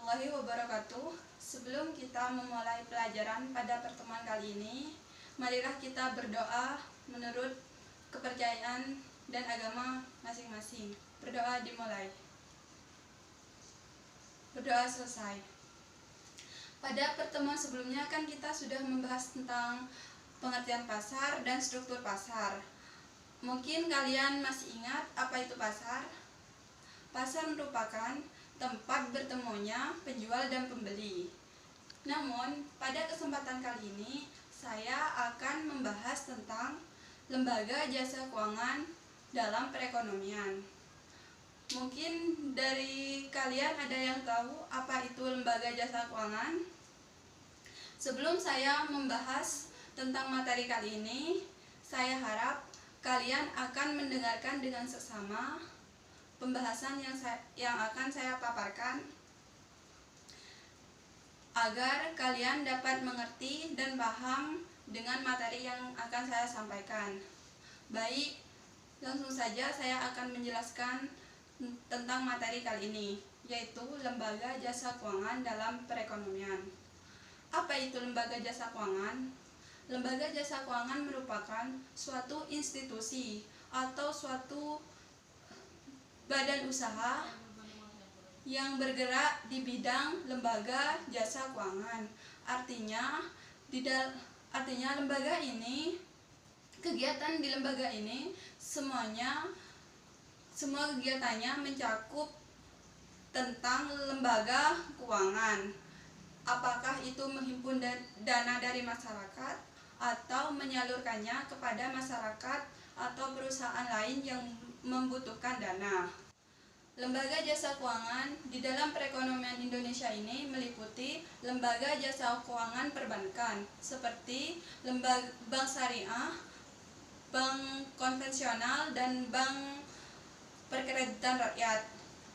warahmatullahi wabarakatuh. Sebelum kita memulai pelajaran pada pertemuan kali ini, marilah kita berdoa menurut kepercayaan dan agama masing-masing. Berdoa dimulai. Berdoa selesai. Pada pertemuan sebelumnya kan kita sudah membahas tentang pengertian pasar dan struktur pasar. Mungkin kalian masih ingat apa itu pasar? Pasar merupakan tempat bertemunya penjual dan pembeli. Namun, pada kesempatan kali ini, saya akan membahas tentang lembaga jasa keuangan dalam perekonomian. Mungkin dari kalian ada yang tahu apa itu lembaga jasa keuangan? Sebelum saya membahas tentang materi kali ini, saya harap kalian akan mendengarkan dengan seksama pembahasan yang akan saya paparkan agar kalian dapat mengerti dan paham dengan materi yang akan saya sampaikan. Baik, langsung saja saya akan menjelaskan tentang materi kali ini, yaitu lembaga jasa keuangan dalam perekonomian. Apa itu lembaga jasa keuangan? Lembaga jasa keuangan merupakan suatu institusi atau suatu badan usaha yang bergerak di bidang lembaga jasa keuangan. Artinya lembaga ini, kegiatan di lembaga ini semua kegiatannya mencakup tentang lembaga keuangan. Apakah itu menghimpun dana dari masyarakat atau menyalurkannya kepada masyarakat atau perusahaan lain yang membutuhkan dana. Lembaga jasa keuangan di dalam perekonomian Indonesia ini meliputi lembaga jasa keuangan perbankan seperti lembaga bank syariah, bank konvensional, dan bank perkreditan rakyat.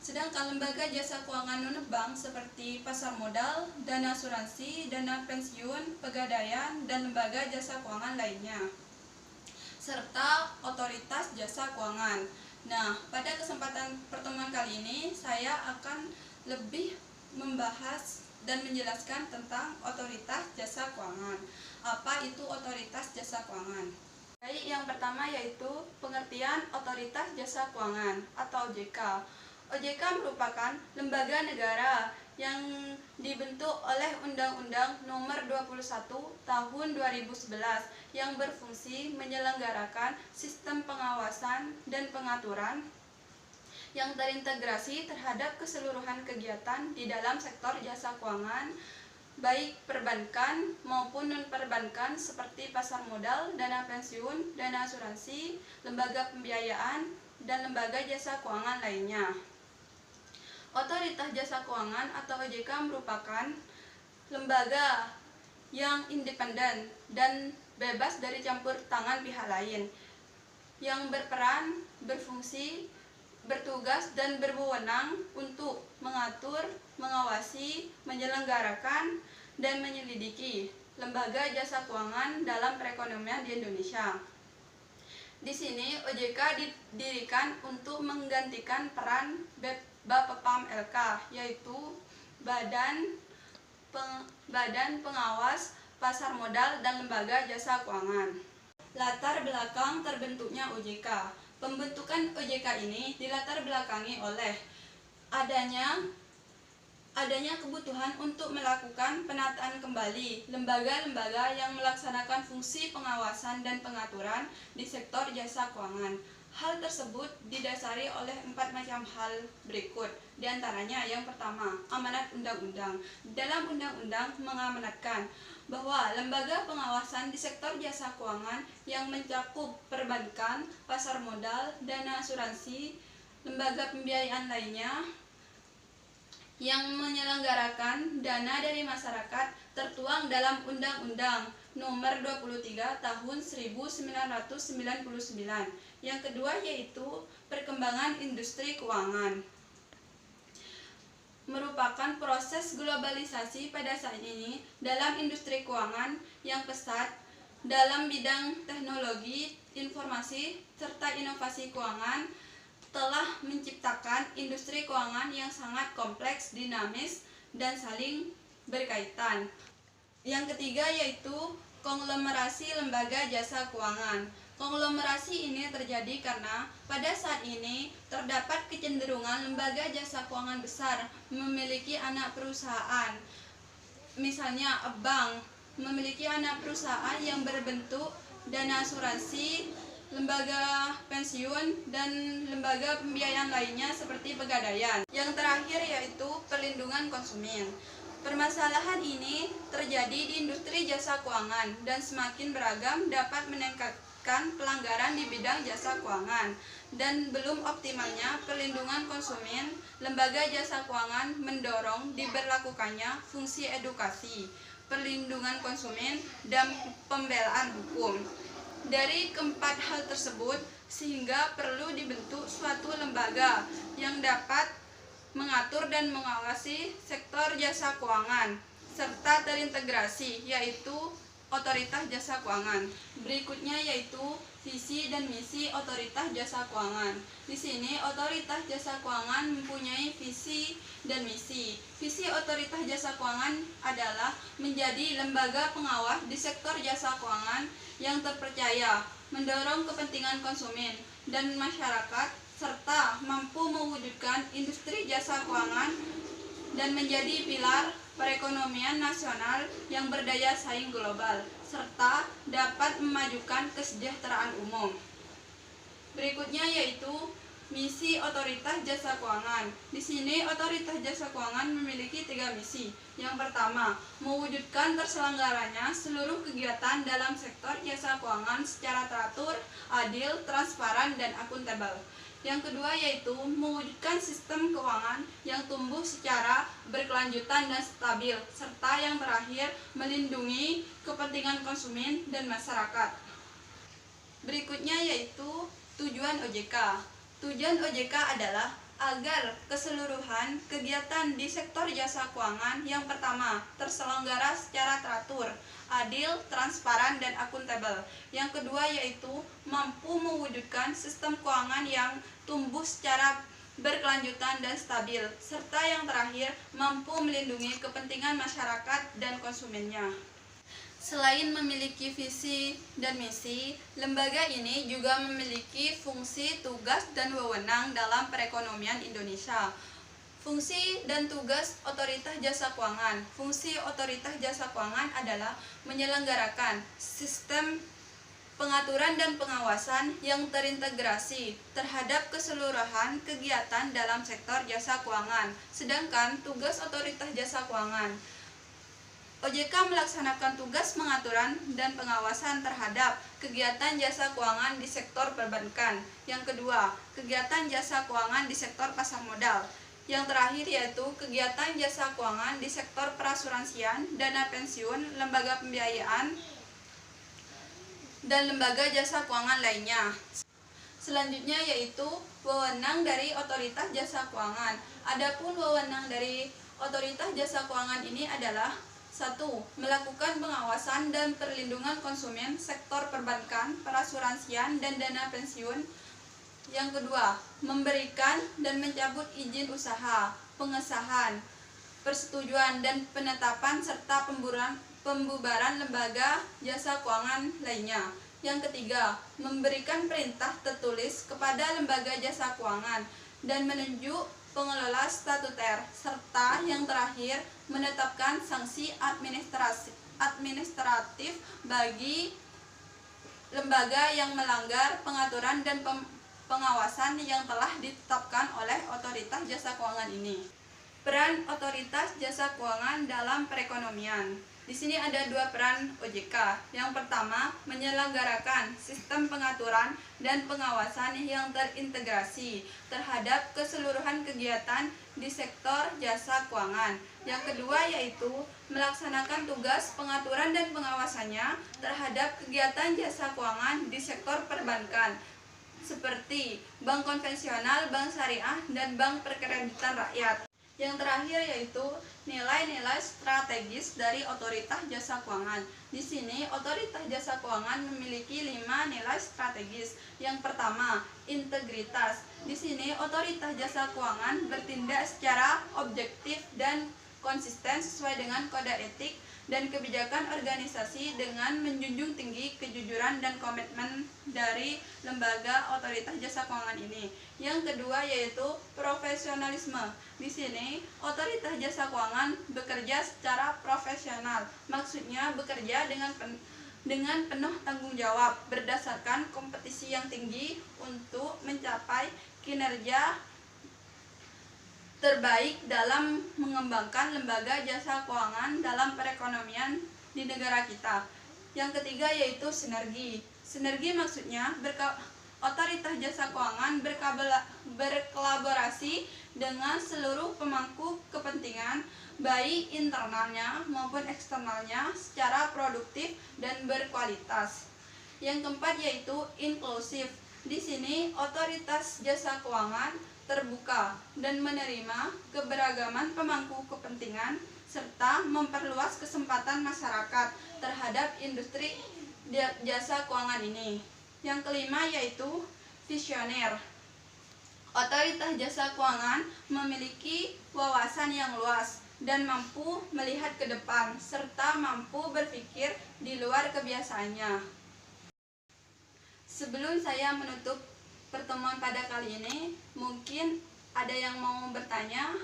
Sedangkan lembaga jasa keuangan non-bank seperti pasar modal, dana asuransi, dana pensiun, pegadaian, dan lembaga jasa keuangan lainnya, serta otoritas jasa keuangan. Nah, pada kesempatan pertemuan kali ini saya akan lebih membahas dan menjelaskan tentang otoritas jasa keuangan. Apa itu otoritas jasa keuangan? Baik, yang pertama yaitu pengertian otoritas jasa keuangan atau OJK. OJK merupakan lembaga negara yang dibentuk oleh Undang-Undang Nomor 21 Tahun 2011 yang berfungsi menyelenggarakan sistem pengawasan dan pengaturan yang terintegrasi terhadap keseluruhan kegiatan di dalam sektor jasa keuangan, baik perbankan maupun non-perbankan seperti pasar modal, dana pensiun, dana asuransi, lembaga pembiayaan, dan lembaga jasa keuangan lainnya. Otoritas Jasa Keuangan atau OJK merupakan lembaga yang independen dan bebas dari campur tangan pihak lain, yang berperan, berfungsi, bertugas, dan berwenang untuk mengatur, mengawasi, menyelenggarakan, dan menyelidiki lembaga jasa keuangan dalam perekonomian di Indonesia. Di sini OJK didirikan untuk menggantikan peran Bapepam LK, yaitu Badan Pengawas Pasar Modal dan Lembaga Jasa Keuangan. Latar belakang terbentuknya OJK. Pembentukan OJK ini dilatar belakangi oleh adanya kebutuhan untuk melakukan penataan kembali lembaga-lembaga yang melaksanakan fungsi pengawasan dan pengaturan di sektor jasa keuangan. Hal tersebut didasari oleh 4 macam hal berikut. Di antaranya yang pertama, amanat undang-undang. Dalam undang-undang mengamanatkan bahwa lembaga pengawasan di sektor jasa keuangan yang mencakup perbankan, pasar modal, dana asuransi, lembaga pembiayaan lainnya yang menyelenggarakan dana dari masyarakat tertuang dalam Undang-Undang Nomor 23 Tahun 1999. Yang kedua yaitu perkembangan industri keuangan. Merupakan proses globalisasi pada saat ini dalam industri keuangan yang pesat dalam bidang teknologi, informasi, serta inovasi keuangan telah menciptakan industri keuangan yang sangat kompleks, dinamis, dan saling berkaitan. Yang ketiga yaitu konglomerasi lembaga jasa keuangan. Konglomerasi ini terjadi karena pada saat ini terdapat kecenderungan lembaga jasa keuangan besar memiliki anak perusahaan. Misalnya bank memiliki anak perusahaan yang berbentuk dana asuransi, lembaga pensiun, dan lembaga pembiayaan lainnya seperti pegadaian. Yang terakhir yaitu perlindungan konsumen. Permasalahan ini terjadi di industri jasa keuangan dan semakin beragam dapat meningkatkan pelanggaran di bidang jasa keuangan. Dan belum optimalnya perlindungan konsumen, lembaga jasa keuangan mendorong diberlakukannya fungsi edukasi, perlindungan konsumen, dan pembelaan hukum. Dari keempat hal tersebut, sehingga perlu dibentuk suatu lembaga yang dapat mengatur dan mengawasi sektor jasa keuangan serta terintegrasi, yaitu Otoritas Jasa Keuangan. Berikutnya yaitu visi dan misi Otoritas Jasa Keuangan. Di sini Otoritas Jasa Keuangan mempunyai visi dan misi. Visi Otoritas Jasa Keuangan adalah menjadi lembaga pengawas di sektor jasa keuangan yang terpercaya, mendorong kepentingan konsumen dan masyarakat, serta mampu mewujudkan industri jasa keuangan dan menjadi pilar perekonomian nasional yang berdaya saing global, serta dapat memajukan kesejahteraan umum. Berikutnya yaitu misi Otoritas Jasa Keuangan. Di sini Otoritas Jasa Keuangan memiliki 3 misi. Yang pertama, mewujudkan terselenggaranya seluruh kegiatan dalam sektor jasa keuangan secara teratur, adil, transparan, dan akuntabel. Yang kedua yaitu mewujudkan sistem keuangan yang tumbuh secara berkelanjutan dan stabil, serta yang terakhir melindungi kepentingan konsumen dan masyarakat. Berikutnya yaitu tujuan OJK. Tujuan OJK adalah agar keseluruhan kegiatan di sektor jasa keuangan yang pertama terselenggara secara teratur, adil, transparan, dan akuntabel. Yang kedua yaitu mampu mewujudkan sistem keuangan yang tumbuh secara berkelanjutan dan stabil, serta yang terakhir mampu melindungi kepentingan masyarakat dan konsumennya. Selain memiliki visi dan misi, lembaga ini juga memiliki fungsi, tugas, dan wewenang dalam perekonomian Indonesia. Fungsi dan tugas Otoritas Jasa Keuangan. Fungsi Otoritas Jasa Keuangan adalah menyelenggarakan sistem pengaturan dan pengawasan yang terintegrasi terhadap keseluruhan kegiatan dalam sektor jasa keuangan. Sedangkan tugas Otoritas Jasa Keuangan, OJK melaksanakan tugas pengaturan dan pengawasan terhadap kegiatan jasa keuangan di sektor perbankan. Yang kedua, kegiatan jasa keuangan di sektor pasar modal. Yang terakhir yaitu kegiatan jasa keuangan di sektor perasuransian, dana pensiun, lembaga pembiayaan, dan lembaga jasa keuangan lainnya. Selanjutnya yaitu wewenang dari Otoritas Jasa Keuangan. Adapun wewenang dari Otoritas Jasa Keuangan ini adalah 1. Melakukan pengawasan dan perlindungan konsumen sektor perbankan, perasuransian, dan dana pensiun. Yang kedua, memberikan dan mencabut izin usaha, pengesahan, persetujuan, dan penetapan serta pembubaran lembaga jasa keuangan lainnya. Yang ketiga, memberikan perintah tertulis kepada lembaga jasa keuangan dan menunjuk pengelola statuter, serta yang terakhir menetapkan sanksi administratif bagi lembaga yang melanggar pengaturan dan pengawasan yang telah ditetapkan oleh Otoritas Jasa Keuangan ini. Peran Otoritas Jasa Keuangan dalam perekonomian. Di sini ada 2 peran OJK. Yang pertama, menyelenggarakan sistem pengaturan dan pengawasan yang terintegrasi terhadap keseluruhan kegiatan di sektor jasa keuangan. Yang kedua yaitu melaksanakan tugas pengaturan dan pengawasannya terhadap kegiatan jasa keuangan di sektor perbankan, seperti bank konvensional, bank syariah, dan bank perkreditan rakyat. Yang terakhir yaitu nilai-nilai strategis dari Otoritas Jasa Keuangan. Di sini Otoritas Jasa Keuangan memiliki 5 nilai strategis. Yang pertama, integritas. Di sini Otoritas Jasa Keuangan bertindak secara objektif dan konsisten sesuai dengan kode etik dan kebijakan organisasi dengan menjunjung tinggi kejujuran dan komitmen dari lembaga otoritas jasa keuangan ini. Yang kedua yaitu profesionalisme. Di sini otoritas jasa keuangan bekerja secara profesional. Maksudnya bekerja dengan penuh tanggung jawab berdasarkan kompetisi yang tinggi untuk mencapai kinerja terbaik dalam mengembangkan lembaga jasa keuangan dalam perekonomian di negara kita. Yang ketiga yaitu sinergi. Sinergi maksudnya otoritas jasa keuangan berkolaborasi dengan seluruh pemangku kepentingan baik internalnya maupun eksternalnya secara produktif dan berkualitas. Yang keempat yaitu inklusif. Di sini otoritas jasa keuangan terbuka dan menerima keberagaman pemangku kepentingan serta memperluas kesempatan masyarakat terhadap industri jasa keuangan ini. Yang kelima yaitu visioner. Otoritas jasa keuangan memiliki wawasan yang luas dan mampu melihat ke depan serta mampu berpikir di luar kebiasaannya. Sebelum saya menutup pertemuan pada kali ini, mungkin ada yang mau bertanya?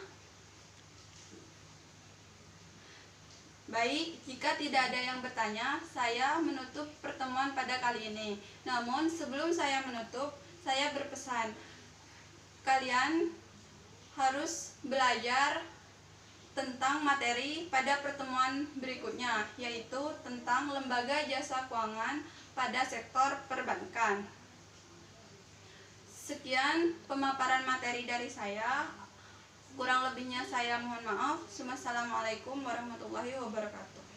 Baik, jika tidak ada yang bertanya, saya menutup pertemuan pada kali ini. Namun sebelum saya menutup, saya berpesan, kalian harus belajar tentang materi pada pertemuan berikutnya, yaitu tentang lembaga jasa keuangan pada sektor perbankan. Sekian pemaparan materi dari saya. Kurang lebihnya saya mohon maaf. Wassalamualaikum warahmatullahi wabarakatuh.